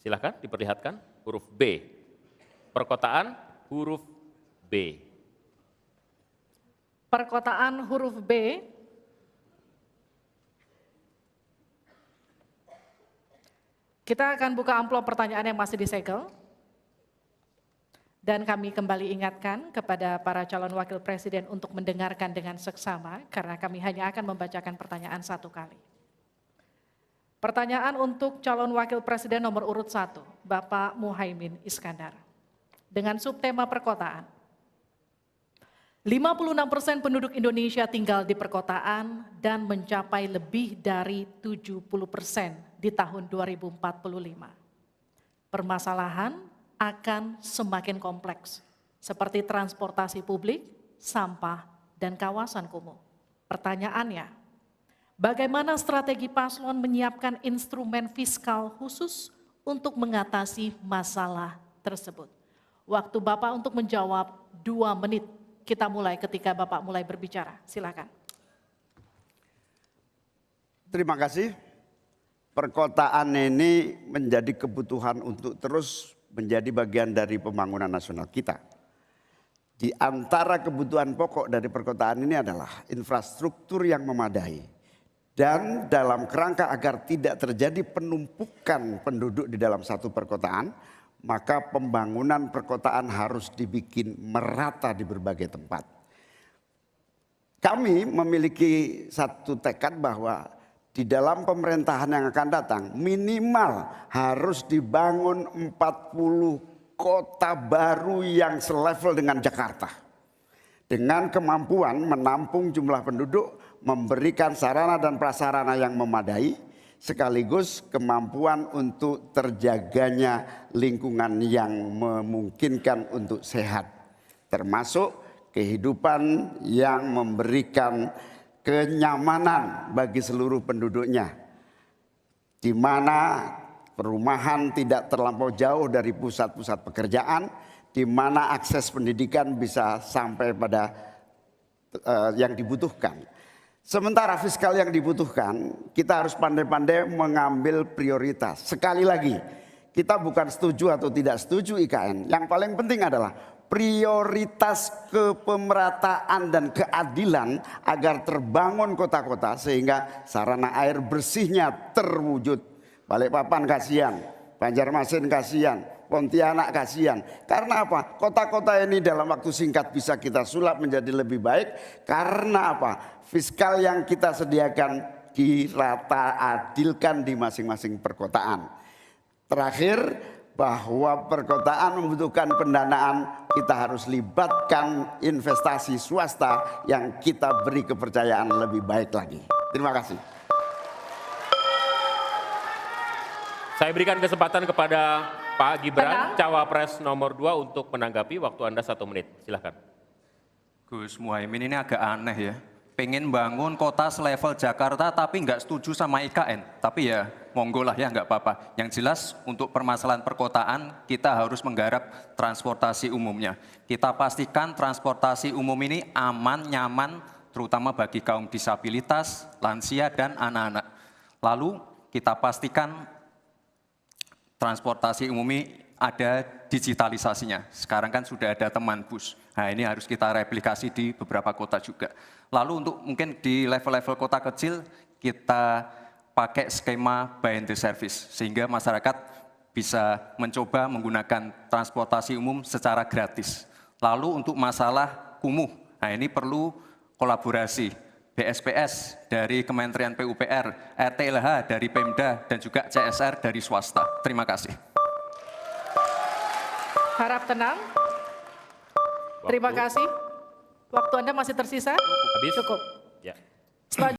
Silahkan diperlihatkan huruf B. Perkotaan huruf B. Perkotaan huruf B. Kita akan buka amplop pertanyaan yang masih disegel. Dan kami kembali ingatkan kepada para calon wakil presiden untuk mendengarkan dengan seksama, karena kami hanya akan membacakan pertanyaan satu kali. Pertanyaan untuk calon wakil presiden nomor urut 1, Bapak Muhaimin Iskandar. Dengan subtema perkotaan. 56% penduduk Indonesia tinggal di perkotaan dan mencapai lebih dari 70% di tahun 2045. Permasalahan akan semakin kompleks, seperti transportasi publik, sampah, dan kawasan kumuh. Pertanyaannya, bagaimana strategi paslon menyiapkan instrumen fiskal khusus untuk mengatasi masalah tersebut? Waktu Bapak untuk menjawab 2 menit. Kita mulai ketika Bapak mulai berbicara. Silakan. Terima kasih. Perkotaan ini menjadi kebutuhan untuk terus menjadi bagian dari pembangunan nasional kita. Di antara kebutuhan pokok dari perkotaan ini adalah infrastruktur yang memadai. Dan dalam kerangka agar tidak terjadi penumpukan penduduk di dalam satu perkotaan, maka pembangunan perkotaan harus dibikin merata di berbagai tempat. Kami memiliki satu tekad bahwa di dalam pemerintahan yang akan datang minimal harus dibangun 40 kota baru yang selevel dengan Jakarta. Dengan kemampuan menampung jumlah penduduk, memberikan sarana dan prasarana yang memadai, sekaligus kemampuan untuk terjaganya lingkungan yang memungkinkan untuk sehat. Termasuk kehidupan yang memberikan kenyamanan bagi seluruh penduduknya, di mana perumahan tidak terlampau jauh dari pusat-pusat pekerjaan, di mana akses pendidikan bisa sampai pada yang dibutuhkan. Sementara fiskal yang dibutuhkan, kita harus pandai-pandai mengambil prioritas. Sekali lagi, kita bukan setuju atau tidak setuju IKN. Yang paling penting adalah prioritas kepemerataan dan keadilan agar terbangun kota-kota sehingga sarana air bersihnya terwujud. Balikpapan kasihan, Banjarmasin kasihan, Pontianak kasihan. Karena apa? Kota-kota ini dalam waktu singkat bisa kita sulap menjadi lebih baik. Karena apa? Fiskal yang kita sediakan dirata adilkan di masing-masing perkotaan. Terakhir, bahwa perkotaan membutuhkan pendanaan, kita harus libatkan investasi swasta yang kita beri kepercayaan lebih baik lagi. Terima kasih. Saya berikan kesempatan kepada Pak Gibran, Cawapres nomor 2 untuk menanggapi. Waktu Anda 1 menit, silakan. Gus Muhaimin ini agak aneh ya. Pengen bangun kota selevel Jakarta tapi nggak setuju sama IKN. Tapi ya monggo lah ya, nggak apa-apa. Yang jelas untuk permasalahan perkotaan kita harus menggarap transportasi umumnya. Kita pastikan transportasi umum ini aman, nyaman, terutama bagi kaum disabilitas, lansia, dan anak-anak. Lalu kita pastikan transportasi umum ini ada digitalisasinya. Sekarang kan sudah ada teman bus. Nah ini harus kita replikasi di beberapa kota juga. Lalu untuk mungkin di level-level kota kecil kita pakai skema buy and the service. Sehingga masyarakat bisa mencoba menggunakan transportasi umum secara gratis. Lalu untuk masalah kumuh, nah ini perlu kolaborasi. BSPS dari Kementerian PUPR, RTLH dari Pemda, dan juga CSR dari swasta. Terima kasih. Harap tenang. Terima kasih. Waktu Anda masih tersisa? Habis? Cukup. Ya.